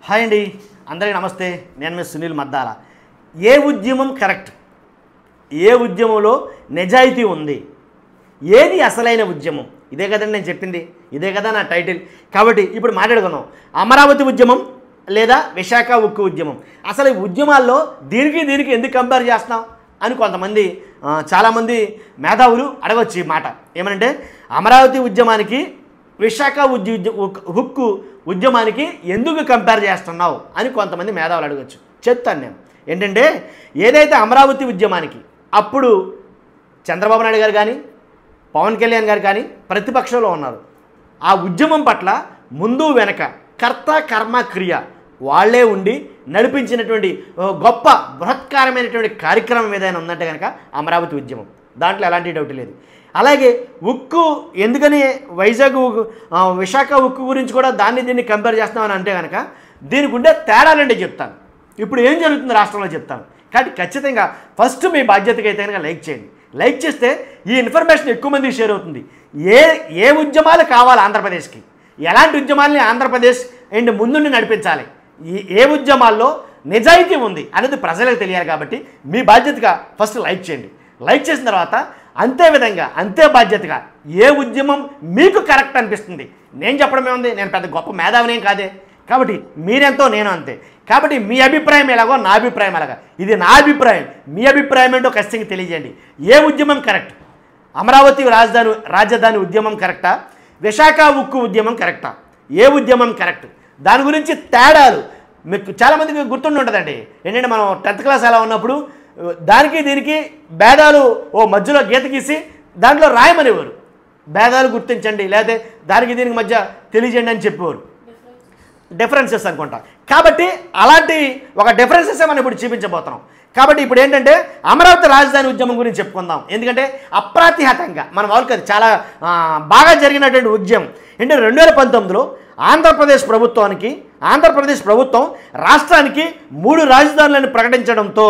Hi అండి, అందరికీ నమస్తే. నేను మీ సునీల్ మద్దాల. ఏ ఉద్యమం కరెక్ట్? ఏ ఉద్యమంలో నిజాయితీ ఉంది? ఏది అసలైన ఉద్యమం? ఇదే కదండి నేను చెప్పింది, ఇదే కదా నా టైటిల్. కాబట్టి ఇప్పుడు మాట్లాడుకుందాం. అమరావతి ఉద్యమం లేదా విశాఖ ఉక్కు ఉద్యమం. అసలు ఈ ఉద్యమాల్లో దీనికి ఎందుకు కంపేర్ చేస్తున్నాం అని కొంతమంది చాలామంది మేధావులు అడగవచ్చు ఈ మాట. ఏమనంటే అమరావతి ఉద్యమానికి విశాఖ ఉక్కు ఉద్యమానికి ఎందుకు కంపేర్ చేస్తున్నావు అని కొంతమంది మేధావులు అడగచ్చు. చెప్తాను నేను. ఏంటంటే ఏదైతే అమరావతి ఉద్యమానికి అప్పుడు చంద్రబాబు నాయుడు గారు కానీ పవన్ కళ్యాణ్ గారు కానీ ప్రతిపక్షంలో ఉన్నారు. ఆ ఉద్యమం పట్ల ముందు వెనక కర్త కర్మ క్రియ వాళ్ళే ఉండి నడిపించినటువంటి గొప్ప బృహత్కారమైనటువంటి కార్యక్రమం ఏదైనా ఉందంటే కనుక అమరావతి ఉద్యమం. దాంట్లో ఎలాంటి డౌట్ లేదు. అలాగే ఉక్కు ఎందుకని విశాఖ ఉక్కు గురించి కూడా దీన్ని కంపేర్ చేస్తామని అంటే కనుక దీనికి ఉండే తేడాలంటే చెప్తాను. ఇప్పుడు ఏం జరుగుతుంది రాష్ట్రంలో చెప్తాను. కాబట్టి ఖచ్చితంగా ఫస్ట్ మీ బాధ్యతగా అయితే కనుక లైక్ చేయండి. లైక్ చేస్తే ఈ ఇన్ఫర్మేషన్ ఎక్కువ మందికి షేర్ అవుతుంది. ఏ ఉద్యమాలు కావాలి ఆంధ్రప్రదేశ్కి, ఎలాంటి ఉద్యమాలని ఆంధ్రప్రదేశ్ ముందుండి నడిపించాలి, ఏ ఉద్యమాల్లో నిజాయితీ ఉంది అనేది ప్రజలకు తెలియాలి. కాబట్టి మీ బాధ్యతగా ఫస్ట్ లైక్ చేయండి. లైక్ చేసిన తర్వాత అంతే విధంగా అంతే బాధ్యతగా ఏ ఉద్యమం మీకు కరెక్ట్ అనిపిస్తుంది. నేను చెప్పడమే ఉంది, నేను పెద్ద గొప్ప మేధావినేం కాదే. కాబట్టి మీరెంతో నేను అంతే. కాబట్టి మీ అభిప్రాయం ఎలాగో నా అభిప్రాయం ఎలాగా, ఇది నా అభిప్రాయం. మీ అభిప్రాయం ఏంటో ఖచ్చితంగా తెలియజేయండి. ఏ ఉద్యమం కరెక్ట్? అమరావతి రాజధాని ఉద్యమం కరెక్టా? విశాఖ ఉక్కు ఉద్యమం కరెక్టా? ఏ ఉద్యమం కరెక్ట్? దాని గురించి తేడాలు మీకు చాలామందికి గుర్తుండి ఉంటుందండి. ఏంటంటే మనం 10th క్లాస్ అలా ఉన్నప్పుడు దీనికి భేదాలు మధ్యలో గీత గీసి దాంట్లో రాయమనేవారు. భేదాలు గుర్తించండి, లేకపోతే దీనికి మధ్య తెలియజేయండి అని చెప్పేవారు. డిఫరెన్సెస్ అనుకుంటా. కాబట్టి అలాంటి ఒక డిఫరెన్సెస్ మనం ఇప్పుడు చూపించబోతున్నాం. కాబట్టి ఇప్పుడు ఏంటంటే అమరావతి రాజధాని ఉద్యమం గురించి చెప్పుకుందాం. ఎందుకంటే అప్రాతిహతంగా మన వాళ్ళకి అది చాలా బాగా జరిగినటువంటి ఉద్యమం. అంటే 2019లో ఆంధ్రప్రదేశ్ ప్రభుత్వం రాష్ట్రానికి 3 రాజధానులను ప్రకటించడంతో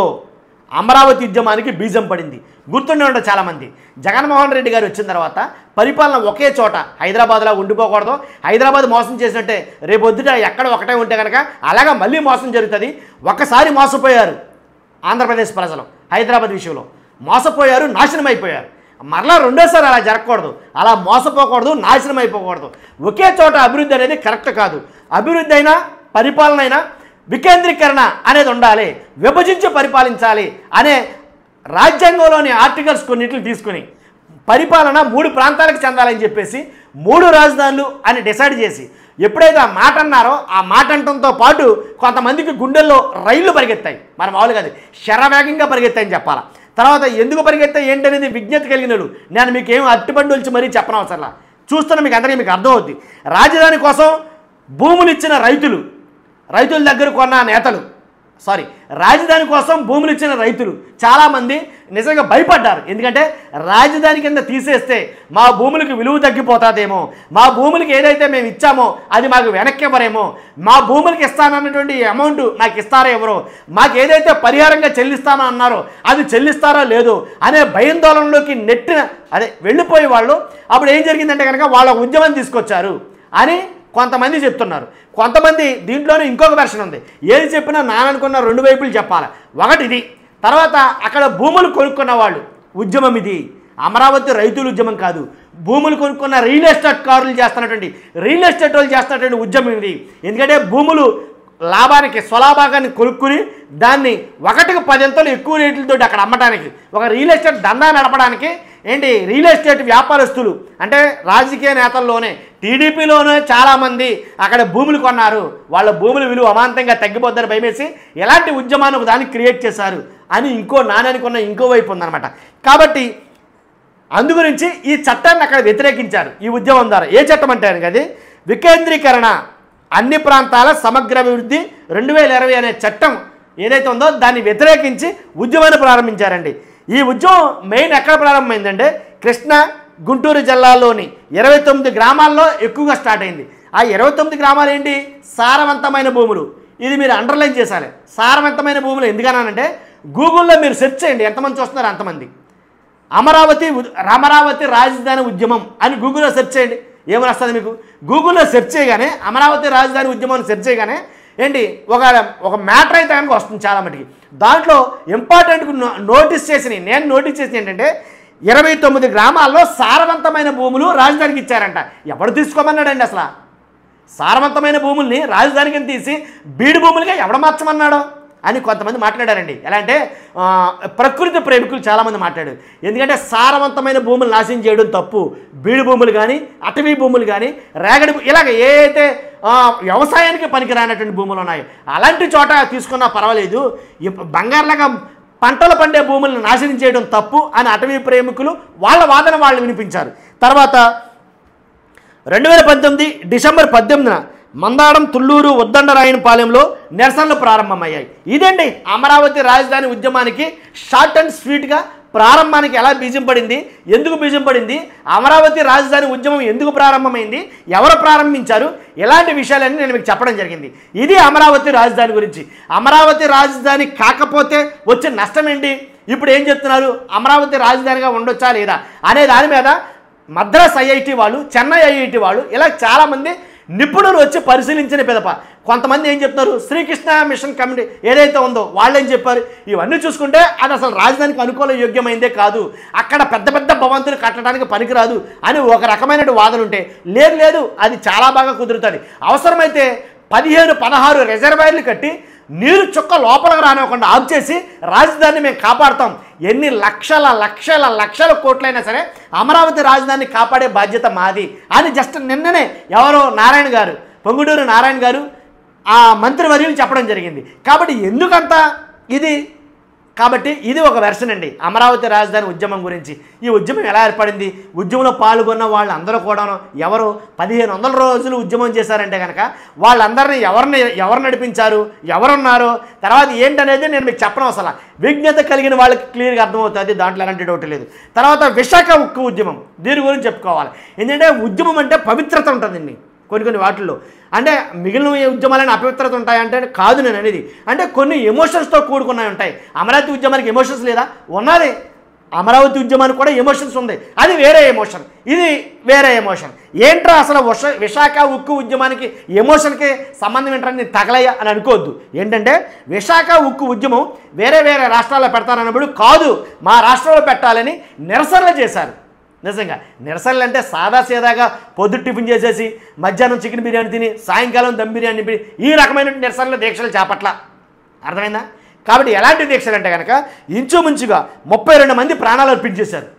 అమరావతి ఉద్యమానికి బీజం పడింది. గుర్తుండే ఉంటుంది చాలామంది. జగన్మోహన్ రెడ్డి గారు వచ్చిన తర్వాత పరిపాలన ఒకే చోట హైదరాబాద్లో ఉండిపోకూడదు, హైదరాబాద్ మోసం చేసినట్టే రేపు వద్దుట ఎక్కడ ఒకటే ఉంటే కనుక అలాగా మళ్ళీ మోసం జరుగుతుంది. ఒక్కసారి మోసపోయారు ఆంధ్రప్రదేశ్ ప్రజలు, హైదరాబాద్ విషయంలో మోసపోయారు, నాశనం అయిపోయారు. మరలా రెండోసారి అలా జరగకూడదు, అలా మోసపోకూడదు, నాశనం అయిపోకూడదు. ఒకే చోట అభివృద్ధి అనేది కరెక్ట్ కాదు. అభివృద్ధి అయినా పరిపాలన అయినా వికేంద్రీకరణ అనేది ఉండాలి, విభజించి పరిపాలించాలి అనే రాజ్యాంగంలోని ఆర్టికల్స్ కొన్నింటిని తీసుకుని పరిపాలన 3 ప్రాంతాలకు చెందాలని చెప్పేసి 3 రాజధానులు అని డిసైడ్ చేసి ఎప్పుడైతే ఆ మాట అన్నారో ఆ మాట అంటంతో పాటు కొంతమందికి గుండెల్లో రైళ్లు పరిగెత్తాయి. మన మామూలుగా అది శరవేగంగా పరిగెత్తాయని చెప్పాలా. తర్వాత ఎందుకు పరిగెత్తాయి ఏంటనేది విజ్ఞత కలిగినలు నేను మీకు ఏం అట్టిబండి వచ్చి మరీ చెప్పనవసరంలా. చూస్తున్న మీకు అందరికీ మీకు అర్థమవుద్ది. రాజధాని కోసం భూములు ఇచ్చిన రైతుల దగ్గర కొన్న నేతలు, రాజధాని కోసం భూములు ఇచ్చిన రైతులు చాలామంది నిజంగా భయపడ్డారు. ఎందుకంటే రాజధాని కింద తీసేస్తే మా భూములకు విలువ తగ్గిపోతుందేమో, మా భూములకి ఏదైతే మేము ఇచ్చామో అది మాకు వెనక్కి ఇవ్వరేమో, మా భూములకి ఇస్తానన్నటువంటి అమౌంట్ మాకు ఇస్తారో ఎవరో, మాకు ఏదైతే పరిహారంగా చెల్లిస్తానో అన్నారో అది చెల్లిస్తారో లేదో అనే భయాందోళనలోకి వెళ్ళిపోయే వాళ్ళు. అప్పుడు ఏం జరిగిందంటే కనుక వాళ్ళ ఉద్యమం తీసుకొచ్చారు అని కొంతమంది చెప్తున్నారు. కొంతమంది దీంట్లోనే ఇంకొక వెర్షన్ ఉంది. ఏది చెప్పినా నాననుకున్న 2 వైపులు చెప్పాలి. ఒకటి ఇది, తర్వాత అక్కడ భూములు కొనుక్కున్న వాళ్ళు ఉద్యమం ఇది. అమరావతి రైతుల ఉద్యమం కాదు, భూములు కొనుక్కున్న రియల్ ఎస్టేట్ వాళ్ళు చేస్తున్నటువంటి ఉద్యమం ఇది. ఎందుకంటే భూములు స్వలాభాగాన్ని కొనుక్కుని దాన్ని 1కి 10 అంతలు ఎక్కువ రేట్లతో అక్కడ అమ్మటానికి, ఒక రియల్ ఎస్టేట్ దందా నడపడానికి రియల్ ఎస్టేట్ వ్యాపారస్తులు అంటే రాజకీయ నేతల్లోనే టీడీపీలోనే చాలామంది అక్కడ భూములు కొన్నారు. వాళ్ళ భూముల విలువ అమాంతంగా తగ్గిపోద్దని భయమేసి ఎలాంటి ఉద్యమాన్ని ఒక దాన్ని క్రియేట్ చేశారు అని నాననుకున్న ఇంకో వైపు ఉందన్నమాట. కాబట్టి అందుగురించి ఈ చట్టాన్ని అక్కడ వ్యతిరేకించారు ఈ ఉద్యమం ద్వారా. ఏ చట్టం అంటే అది వికేంద్రీకరణ, అన్ని ప్రాంతాల సమగ్ర అభివృద్ధి 2020 అనే చట్టం ఏదైతే ఉందో దాన్ని వ్యతిరేకించి ఉద్యమాన్ని ప్రారంభించారండి. ఈ ఉద్యమం మెయిన్ ఎక్కడ ప్రారంభమైందంటే కృష్ణా గుంటూరు జిల్లాలోని 29 గ్రామాల్లో ఎక్కువగా స్టార్ట్ అయింది. ఆ 29 గ్రామాలు ఏంటి? సారవంతమైన భూములు. ఇది మీరు అండర్లైన్ చేశాలి. సారవంతమైన భూములు ఎందుకన్నానంటే గూగుల్లో మీరు సెర్చ్ చేయండి, ఎంతమంది చూస్తున్నారు అంతమంది. అమరావతి రాజధాని ఉద్యమం అని గూగుల్లో సెర్చ్ చేయండి, ఏమని వస్తుంది మీకు? గూగుల్లో సెర్చ్ చేయగానే అమరావతి రాజధాని ఉద్యమం సెర్చ్ చేయగానే ఏంటి ఒక మ్యాటర్ అయితే కనుక వస్తుంది చాలా మటుకి. దాంట్లో ఇంపార్టెంట్ నోటీస్ చేసినవి, నేను నోటీస్ చేసిన ఏంటంటే 29 గ్రామాల్లో సారవంతమైన భూములు రాజధానికి ఇచ్చారంట. ఎవడు తీసుకోమన్నాడండి అసలు? సారవంతమైన భూముల్ని రాజధానికి తీసి బీడు భూములుగా ఎవడ మార్చమన్నాడో అని కొంతమంది మాట్లాడారండి. ఎలా అంటే ప్రకృతి ప్రేమికులు చాలామంది మాట్లాడారు. ఎందుకంటే సారవంతమైన భూములు నాశనం చేయడం తప్పు. బీడు భూములు కానీ, అటవీ భూములు కానీ, రేగడి ఇలాగ ఏ అయితే వ్యవసాయానికి పనికిరానటువంటి భూములు ఉన్నాయో అలాంటి చోట తీసుకున్నా పర్వాలేదు, బంగారులాగా పంటలు పండే భూములను నాశనం చేయడం తప్పు అని అటవీ ప్రేమికులు వాళ్ళ వాదన వాళ్ళు వినిపించారు. తర్వాత 2018 డిసెంబర్ 18న మందాడం, తుళ్ళూరు, ఉద్దండరాయనపాలెంలో నిరసనలు ప్రారంభమయ్యాయి. ఇదండి అమరావతి రాజధాని ఉద్యమానికి షార్ట్ అండ్ స్వీట్గా ప్రారంభానికి ఎలా బీజం పడింది, ఎందుకు బీజం పడింది, అమరావతి రాజధాని ఉద్యమం ఎందుకు ప్రారంభమైంది, ఎవరు ప్రారంభించారు, ఇలాంటి విషయాలన్నీ నేను మీకు చెప్పడం జరిగింది. ఇది అమరావతి రాజధాని గురించి. అమరావతి రాజధాని కాకపోతే వచ్చే నష్టం ఏంటి, ఇప్పుడు ఏం చెప్తున్నారు, అమరావతి రాజధానిగా ఉండొచ్చా లేదా అనే దాని మీద మద్రాస్ ఐఐటి వాళ్ళు, చెన్నై ఐఐటి వాళ్ళు, ఇలా చాలామంది నిపుణులు వచ్చి పరిశీలించిన పిదప కొంతమంది ఏం చెప్తున్నారు, శ్రీకృష్ణ మిషన్ కమిటీ ఏదైతే ఉందో వాళ్ళు ఏం చెప్పారు, ఇవన్నీ చూసుకుంటే అది అసలు రాజధానికి అనుకూల యోగ్యమైందే కాదు, అక్కడ పెద్ద పెద్ద భవంతులు కట్టడానికి పనికిరాదు అని ఒక రకమైన వాదన ఉంటే, లేదు అది చాలా బాగా కుదురుతుంది, అవసరమైతే 15-16 రిజర్వాయర్లు కట్టి నీరు చుక్క లోపలికి రానివ్వకుండా ఆఫ్ చేసి రాజధానిని మేము కాపాడుతాం, ఎన్ని లక్షల కోట్లైనా సరే అమరావతి రాజధానిని కాపాడే బాధ్యత మాది అని జస్ట్ నిన్ననే ఎవరో నారాయణ గారు, పొంగుటూరు నారాయణ గారు ఆ మంత్రివర్యులు చెప్పడం జరిగింది. కాబట్టి ఎందుకంత ఇది, కాబట్టి ఇది ఒక వెర్షన్ అండి అమరావతి రాజధాని ఉద్యమం గురించి. ఈ ఉద్యమం ఎలా ఏర్పడింది, ఉద్యమంలో పాల్గొన్న వాళ్ళందరూ కూడాను ఎవరు 1500 రోజులు ఉద్యమం చేశారంటే కనుక వాళ్ళందరినీ ఎవరు నడిపించారు, ఎవరున్నారు, తర్వాత ఏంటనేది నేను మీకు చెప్పడం అసలు విజ్ఞత కలిగిన వాళ్ళకి క్లియర్గా అర్థమవుతుంది, దాంట్లో ఎలాంటి డౌట్ లేదు. తర్వాత విశాఖ ఉక్కు ఉద్యమం, దీని గురించి చెప్పుకోవాలి. ఎందుకంటే ఉద్యమం అంటే పవిత్రత ఉంటుందండి కొన్ని వాటిల్లో. అంటే మిగిలిన ఉద్యమాలని అపవిత్రత ఉంటాయంటే కాదు నేను అనేది, అంటే కొన్ని ఎమోషన్స్తో కూడుకున్నవి ఉంటాయి. అమరావతి ఉద్యమానికి ఎమోషన్స్ లేదా, ఉన్నది. అమరావతి ఉద్యమానికి కూడా ఎమోషన్స్ ఉంది, అది వేరే ఎమోషన్, ఇది వేరే ఎమోషన్. ఏంట్రా అసలు విశాఖ ఉక్కు ఉద్యమానికి ఎమోషన్కి సంబంధం ఏంటని తగలయ్య అని అనుకోవద్దు. ఏంటంటే విశాఖ ఉక్కు ఉద్యమం వేరే రాష్ట్రాల్లో పెడతారన్నప్పుడు కాదు, మా రాష్ట్రంలో పెట్టాలని నిరసనలు చేశారు. నిజంగా నిరసనలు అంటే సాదాసీదాగా పొద్దు టిఫిన్ చేసేసి మధ్యాహ్నం చికెన్ బిర్యానీ తిని సాయంకాలం దమ్ బిర్యానీ తిని ఈ రకమైన నిరసనలు దీక్షలు చేపట్ల, అర్థమైందా? కాబట్టి ఎలాంటి దీక్షలు అంటే కనుక ఇంచుమించుగా 32 మంది ప్రాణాలు అర్పించేశారు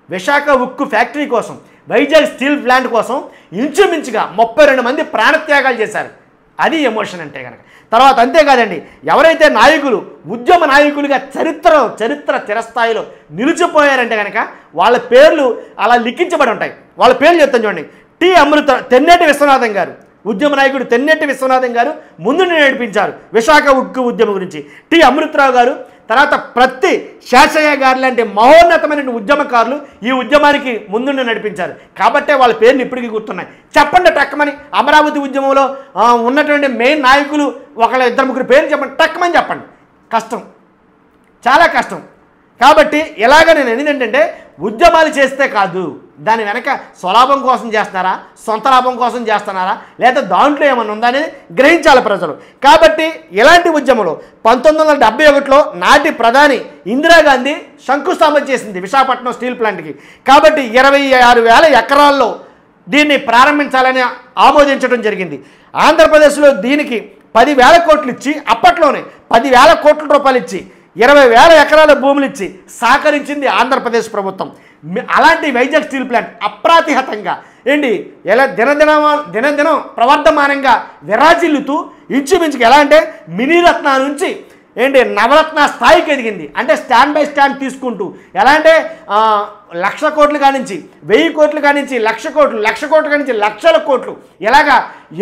విశాఖ ఉక్కు ఫ్యాక్టరీ కోసం, వైజాగ్ స్టీల్ ప్లాంట్ కోసం ఇంచుమించుగా 32 మంది ప్రాణత్యాగాలు చేశారు. అది ఎమోషన్ అంటే కనుక. తర్వాత అంతేకాదండి, ఎవరైతే నాయకులు ఉద్యమ నాయకులుగా చరిత్ర చిరస్థాయిలో నిలిచిపోయారంటే కనుక వాళ్ళ పేర్లు అలా లిఖించబడి ఉంటాయి. వాళ్ళ పేర్లు చెప్తాను చూడండి. తెన్నేటి విశ్వనాథం గారు, ఉద్యమ నాయకుడు తెన్నేటి విశ్వనాథం గారు ముందు నడిపించారు విశాఖ ఉక్కు ఉద్యమం గురించి. అమృతరావు గారు, తర్వాత ప్రతి శేషయ్య గారు లాంటి మహోన్నతమైన ఉద్యమకారులు ఈ ఉద్యమానికి ముందుండి నడిపించారు. కాబట్టే వాళ్ళ పేర్లు ఇప్పటికీ గుర్తున్నాయి. చెప్పండి టక్కమని, అమరావతి ఉద్యమంలో ఉన్నటువంటి మెయిన్ నాయకులు 1-2-3 పేర్లు చెప్పండి, టక్కమని చెప్పండి. కష్టం, చాలా కష్టం. కాబట్టి ఇలాగ నేను ఏంటంటే ఉద్యమాలు చేస్తే కాదు, దాని వెనక స్వలాభం కోసం చేస్తున్నారా, సొంత లాభం కోసం చేస్తున్నారా, లేదా దాంట్లో ఏమన్నా ఉందా అనేది గ్రహించాలి ప్రజలు. కాబట్టి ఇలాంటి ఉద్యమంలో 1971లో నాటి ప్రధాని ఇందిరాగాంధీ శంకుస్థాపన చేసింది విశాఖపట్నం స్టీల్ ప్లాంట్కి. కాబట్టి 26,000 ఎకరాల్లో దీన్ని ప్రారంభించాలని ఆమోదించడం జరిగింది. ఆంధ్రప్రదేశ్లో దీనికి 10,000 కోట్లు ఇచ్చి, అప్పట్లోనే 10,000 కోట్ల రూపాయలు ఇచ్చి 20,000 ఎకరాల భూములు ఇచ్చి సహకరించింది ఆంధ్రప్రదేశ్ ప్రభుత్వం. అలాంటి వైజాగ్ స్టీల్ ప్లాంట్ అప్రాతిహతంగా ఏంటి ఎలా దినదినం ప్రవర్ధమానంగా విరాజిల్లుతూ ఇంచుమించుకు ఎలా అంటే మినీ రత్న నుంచి ఏంటి నవరత్న స్థాయికి ఎదిగింది. అంటే స్టాండ్ బై స్టాండ్ తీసుకుంటూ ఎలా అంటే 1,00,000 కోట్లు కానించి 1,000 కోట్లు కానించి 1,00,000 కోట్లు, 1,00,000 కోట్లు కానించి లక్షల కోట్లు, ఇలాగా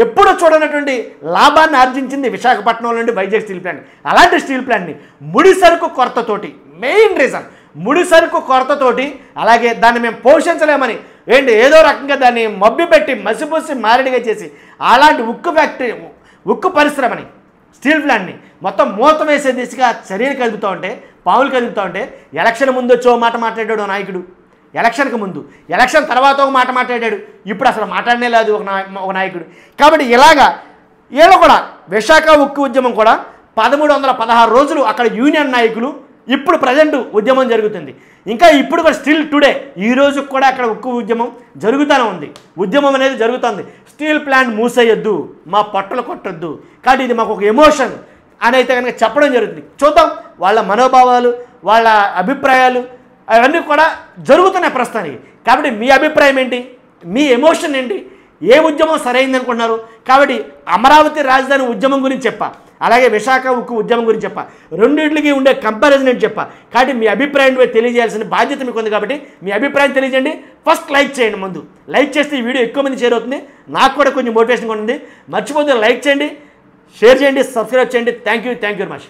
ఎప్పుడూ చూడనటువంటి లాభాన్ని ఆర్జించింది విశాఖపట్నం నుండి వైజాగ్ స్టీల్ ప్లాంట్. అలాంటి స్టీల్ ప్లాంట్ని ముడి సరుకు కొరతతోటి, మెయిన్ రీజన్ ముడి సరుకు కొరతతోటి, అలాగే దాన్ని మేము పోషించలేమని ఏంటి ఏదో రకంగా దాన్ని మభ్యపెట్టి మసిపూసి మారడిగా చేసి అలాంటి ఉక్కు పరిశ్రమని స్టీల్ ప్లాంట్ని మొత్తం మూత వేసే దిశగా చర్యలు కలుపుతూ ఉంటే, పావులు కలుపుతూ ఉంటే, ఎలక్షన్ ముందు వచ్చి మాట మాట్లాడాడు నాయకుడు, ఎలక్షన్కి ముందు, ఎలక్షన్ తర్వాత ఒక మాట మాట్లాడాడు, ఇప్పుడు అసలు మాట్లాడనే లేదు ఒక నాయకుడు. కాబట్టి ఇలాగా వీళ్ళు కూడా విశాఖ ఉక్కు ఉద్యమం కూడా 1316 రోజులు అక్కడ యూనియన్ నాయకులు, ఇప్పుడు ప్రజెంట్ ఉద్యమం జరుగుతుంది. ఇంకా ఇప్పుడు కూడా స్టిల్ టుడే ఈ రోజు కూడా అక్కడ ఉక్కు ఉద్యమం జరుగుతూనే ఉంది. ఉద్యమం అనేది జరుగుతుంది. స్టీల్ ప్లాంట్ మూసేయొద్దు, మా పొట్టలు కొట్టొద్దు, కాబట్టి ఇది మాకు ఒక ఎమోషన్ అని అయితే కనుక చెప్పడం జరుగుతుంది. చూద్దాం వాళ్ళ మనోభావాలు, వాళ్ళ అభిప్రాయాలు అవన్నీ కూడా జరుగుతున్నాయి ప్రస్తుతానికి. కాబట్టి మీ అభిప్రాయం ఏంటి, మీ ఎమోషన్ ఏంటి, ఏ ఉద్యమం సరైంది అనుకుంటున్నారు? కాబట్టి అమరావతి రాజధాని ఉద్యమం గురించి చెప్పా, అలాగే విశాఖ ఉక్కు ఉద్యమం గురించి చెప్పా, రెండింటికి ఉండే కంపారిజన్ ఏంటి చెప్పా. కాబట్టి మీ అభిప్రాయం తెలియజేయాల్సిన బాధ్యత మీకు ఉంది. కాబట్టి మీ అభిప్రాయం తెలియజేయండి. ఫస్ట్ లైక్ చేయండి. ముందు లైక్ చేస్తే ఈ వీడియో ఎక్కువ మంది షేర్ అవుతుంది, నాకు కూడా కొంచెం మోటివేషన్గా ఉంటుంది. మర్చిపోతే లైక్ చేయండి, షేర్ చేయండి, సబ్స్క్రైబ్ చేయండి. Thank you very much.